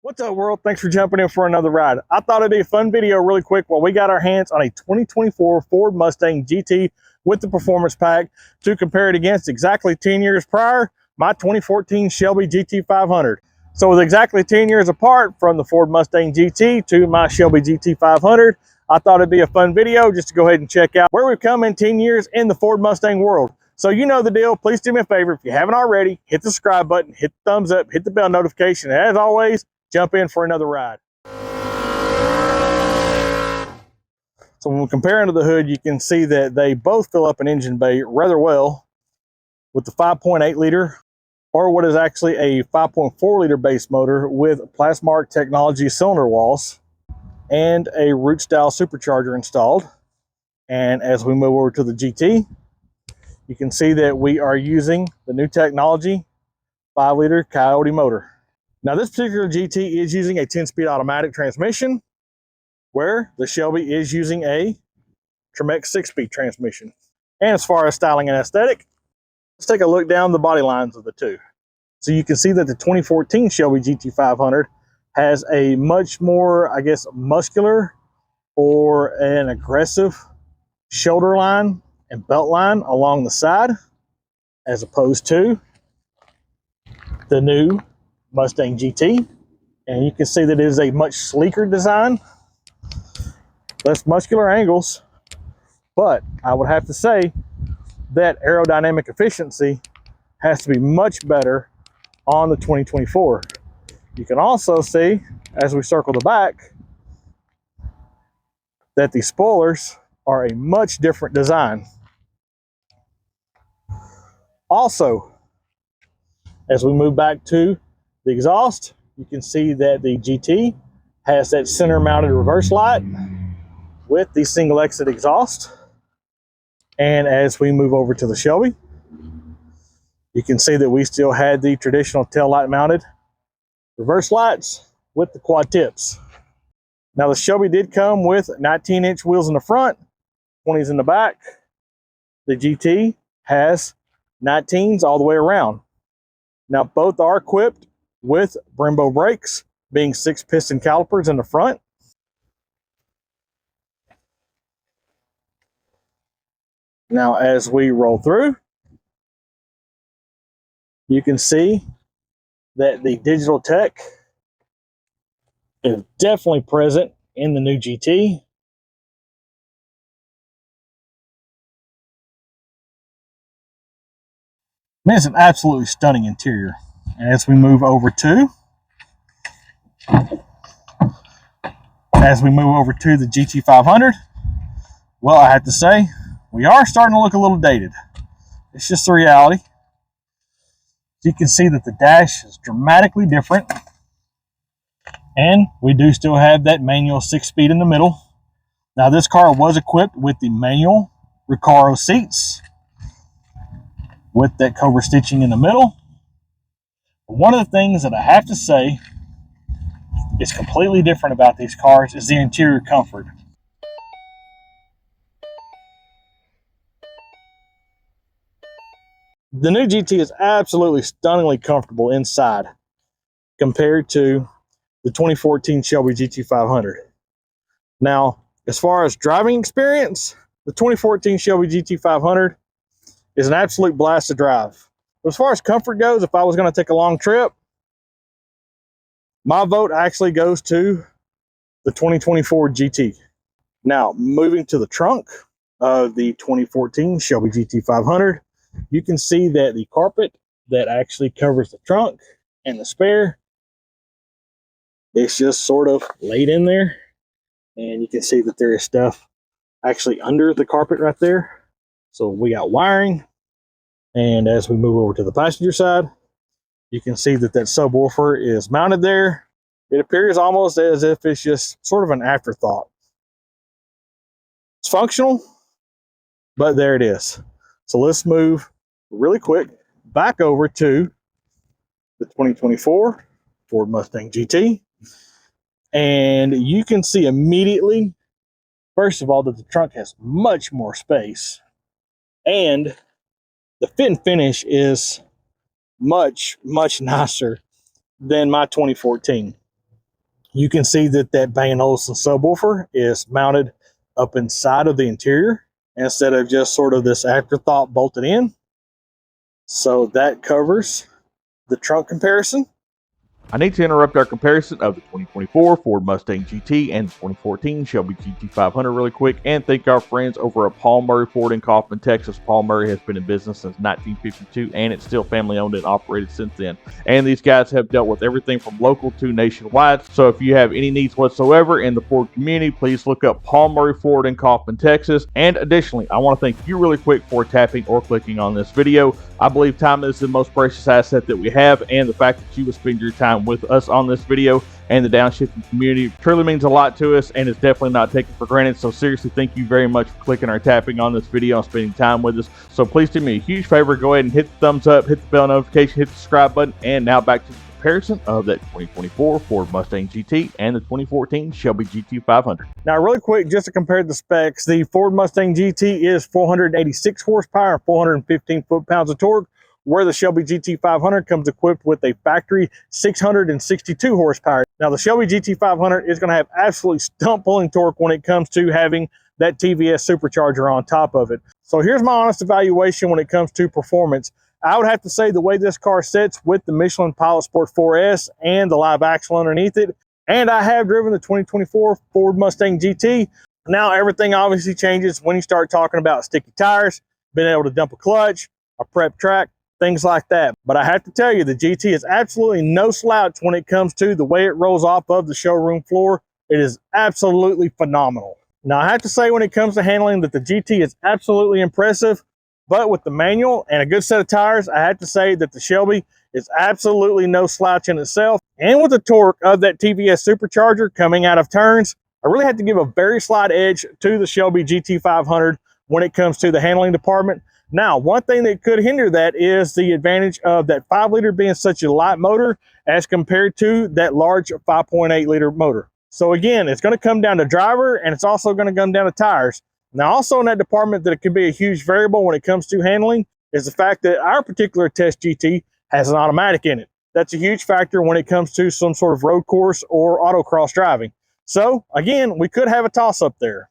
What's up, world? Thanks for jumping in for another ride. I thought it'd be a fun video really quick while we got our hands on a 2024 Ford Mustang GT with the performance pack to compare it against exactly 10 years prior, my 2014 Shelby GT500. So with exactly 10 years apart from the Ford Mustang GT to my Shelby GT500, I thought it'd be a fun video just to go ahead and check out where we've come in 10 years in the Ford Mustang world. So you know the deal. Please do me a favor. If you haven't already, hit the subscribe button, hit the thumbs up, hit the bell notification. And as always, jump in for another ride. So when we're comparing to the hood, you can see that they both fill up an engine bay rather well with the 5.8 liter or what is actually a 5.4 liter base motor with Plasmark technology cylinder walls and a root style supercharger installed. And as we move over to the GT, you can see that we are using the new technology 5 liter Coyote motor. Now this particular GT is using a 10-speed automatic transmission, where the Shelby is using a Tremec 6-speed transmission. And as far as styling and aesthetic, let's take a look down the body lines of the two. So you can see that the 2014 Shelby GT500 has a much more, I guess, muscular or an aggressive shoulder line and belt line along the side, as opposed to the new Mustang GT. And you can see that it is a much sleeker design, less muscular angles, but I would have to say that aerodynamic efficiency has to be much better on the 2024. You can also see, as we circle the back, that the spoilers are a much different design. Also, as we move back to the exhaust, you can see that the GT has that center mounted reverse light with the single exit exhaust. And as we move over to the Shelby, you can see that we still had the traditional tail light mounted reverse lights with the quad tips. Now the Shelby did come with 19-inch wheels in the front, 20s in the back. The GT has 19s all the way around. Now both are equipped with Brembo brakes, being 6-piston calipers in the front. Now as we roll through, you can see that the digital tech is definitely present in the new GT. I mean, it's an absolutely stunning interior. And as we move over to the GT500, well, I have to say, we are starting to look a little dated. It's just the reality. You can see that the dash is dramatically different. And we do still have that manual 6-speed in the middle. Now this car was equipped with the manual Recaro seats with that Cobra stitching in the middle. One of the things that I have to say is completely different about these cars is the interior comfort. The new GT is absolutely stunningly comfortable inside compared to the 2014 Shelby GT500. Now, as far as driving experience, the 2014 Shelby GT500 is an absolute blast to drive. But as far as comfort goes, if I was going to take a long trip, my vote actually goes to the 2024 GT. Now, moving to the trunk of the 2014 Shelby GT500, you can see that the carpet that actually covers the trunk and the spare, it's just sort of laid in there. And you can see that there is stuff actually under the carpet right there. So we got wiring. And as we move over to the passenger side, you can see that that subwoofer is mounted there. It appears almost as if it's just sort of an afterthought. It's functional, but there it is. So let's move really quick back over to the 2024 Ford Mustang GT. And you can see immediately, first of all, that the trunk has much more space. And the fit and finish is much, much nicer than my 2014. You can see that that Bang & Olufsen subwoofer is mounted up inside of the interior instead of just sort of this afterthought bolted in. So that covers the trunk comparison. I need to interrupt our comparison of the 2024 Ford Mustang GT and the 2014 Shelby GT500 really quick and thank our friends over at Paul Murrey Ford in Kaufman, Texas. Paul Murrey has been in business since 1952 and it's still family owned and operated since then. And these guys have dealt with everything from local to nationwide. So if you have any needs whatsoever in the Ford community, please look up Paul Murrey Ford in Kaufman, Texas. And additionally, I want to thank you really quick for tapping or clicking on this video. I believe time is the most precious asset that we have, and the fact that you would spend your time with us on this video and the downshifting community truly means a lot to us, and it's definitely not taken for granted. So seriously, thank you very much for clicking or tapping on this video and spending time with us. So please do me a huge favor, go ahead and hit the thumbs up, hit the bell notification, hit the subscribe button, and now back to the comparison of that 2024 Ford Mustang GT and the 2014 Shelby GT500. Now, really quick, just to compare the specs, the Ford Mustang GT is 486 horsepower and 415 foot-pounds of torque, where the Shelby GT500 comes equipped with a factory 662 horsepower. Now, the Shelby GT500 is going to have absolutely stump-pulling torque when it comes to having that TVS supercharger on top of it. So here's my honest evaluation when it comes to performance. I would have to say the way this car sits with the Michelin Pilot Sport 4S and the live axle underneath it, and I have driven the 2024 Ford Mustang GT. Now everything obviously changes when you start talking about sticky tires, being able to dump a clutch, a prep track, things like that. But I have to tell you, the GT is absolutely no slouch when it comes to the way it rolls off of the showroom floor. It is absolutely phenomenal. Now I have to say when it comes to handling that the GT is absolutely impressive. But with the manual and a good set of tires, I have to say that the Shelby is absolutely no slouch in itself. And with the torque of that TVS supercharger coming out of turns, I really have to give a very slight edge to the Shelby GT500 when it comes to the handling department. Now, one thing that could hinder that is the advantage of that 5-liter being such a light motor as compared to that large 5.8-liter motor. So again, it's going to come down to driver, and it's also going to come down to tires. Now, also in that department that it can be a huge variable when it comes to handling is the fact that our particular test GT has an automatic in it. That's a huge factor when it comes to some sort of road course or autocross driving. So again, we could have a toss-up there.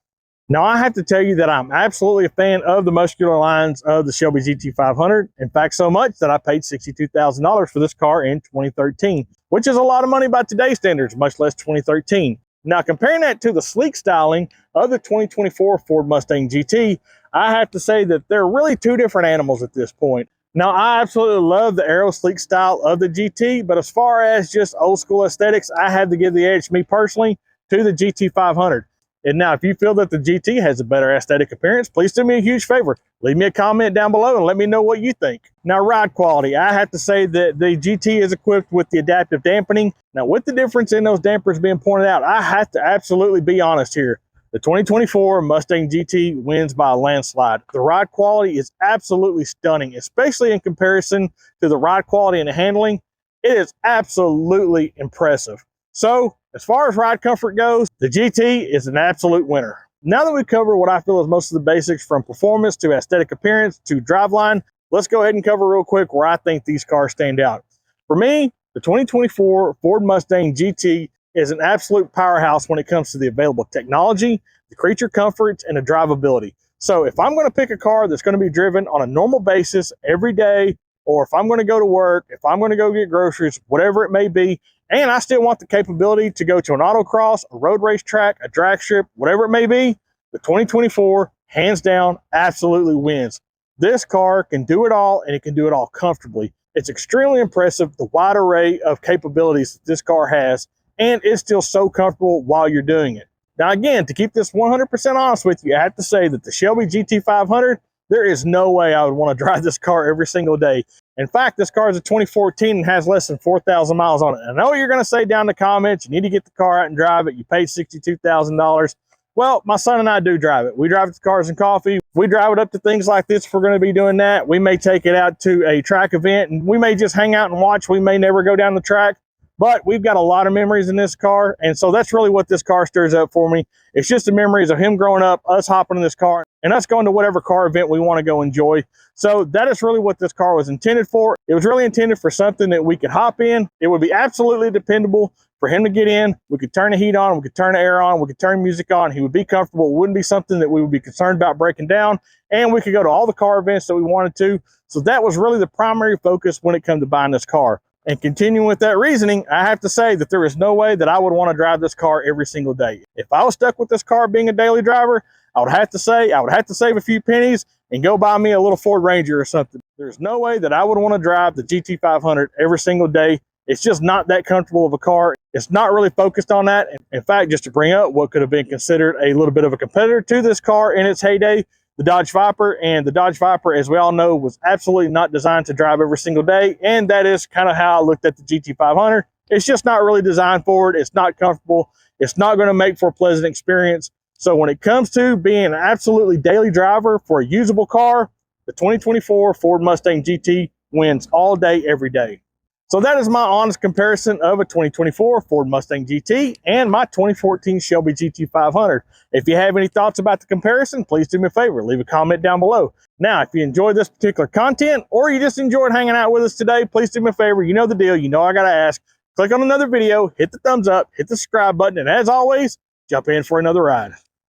Now, I have to tell you that I'm absolutely a fan of the muscular lines of the Shelby GT500. In fact, so much that I paid $62,000 for this car in 2013, which is a lot of money by today's standards, much less 2013. Now, comparing that to the sleek styling of the 2024 Ford Mustang GT, I have to say that they're really two different animals at this point. Now, I absolutely love the aero sleek style of the GT, but as far as just old school aesthetics, I have to give the edge, me personally, to the GT500. And now, if you feel that the GT has a better aesthetic appearance, please do me a huge favor. Leave me a comment down below and let me know what you think. Now, ride quality. I have to say that the GT is equipped with the adaptive dampening. Now, with the difference in those dampers being pointed out, I have to absolutely be honest here. The 2024 Mustang GT wins by a landslide. The ride quality is absolutely stunning, especially in comparison to the ride quality and the handling. It is absolutely impressive. So, as far as ride comfort goes, the GT is an absolute winner. Now that we've covered what I feel is most of the basics from performance to aesthetic appearance to driveline, let's go ahead and cover real quick where I think these cars stand out. For me, the 2024 Ford Mustang GT is an absolute powerhouse when it comes to the available technology, the creature comforts, and the drivability. So if I'm going to pick a car that's going to be driven on a normal basis every day, or if I'm going to go to work, if I'm going to go get groceries, whatever it may be, and I still want the capability to go to an autocross, a road race track, a drag strip, whatever it may be, the 2024, hands down, absolutely wins. This car can do it all, and it can do it all comfortably. It's extremely impressive, the wide array of capabilities that this car has, and it's still so comfortable while you're doing it. Now again, to keep this 100% honest with you, I have to say that the Shelby GT500, there is no way I would want to drive this car every single day. In fact, this car is a 2014 and has less than 4,000 miles on it. I know you're going to say down in the comments, you need to get the car out and drive it. You paid $62,000. Well, my son and I do drive it. We drive it to Cars and Coffee. We drive it up to things like this if we're going to be doing that. We may take it out to a track event, and we may just hang out and watch. We may never go down the track. But we've got a lot of memories in this car, and so that's really what this car stirs up for me. It's just the memories of him growing up, us hopping in this car, and us going to whatever car event we want to go enjoy. So that is really what this car was intended for. It was really intended for something that we could hop in. It would be absolutely dependable, for him to get in. We could turn the heat on, we could turn the air on, we could turn music on. He would be comfortable. It wouldn't be something that we would be concerned about breaking down, and we could go to all the car events that we wanted to. So that was really the primary focus when it comes to buying this car. And continuing with that reasoning, I have to say that there is no way that I would want to drive this car every single day. If I was stuck with this car being a daily driver, I would have to save a few pennies and go buy me a little Ford Ranger or something. There's no way that I would want to drive the GT500 every single day. It's just not that comfortable of a car. It's not really focused on that. In fact, just to bring up what could have been considered a little bit of a competitor to this car in its heyday, the Dodge Viper. And the Dodge Viper, as we all know, was absolutely not designed to drive every single day. And that is kind of how I looked at the GT500. It's just not really designed for it. It's not comfortable. It's not going to make for a pleasant experience. So when it comes to being an absolutely daily driver for a usable car, the 2024 Ford Mustang GT wins all day, every day. So that is my honest comparison of a 2024 Ford Mustang GT and my 2014 Shelby GT500. If you have any thoughts about the comparison, please do me a favor, leave a comment down below. Now, if you enjoyed this particular content or you just enjoyed hanging out with us today, please do me a favor. You know the deal. You know I got to ask. Click on another video, hit the thumbs up, hit the subscribe button, and as always, jump in for another ride.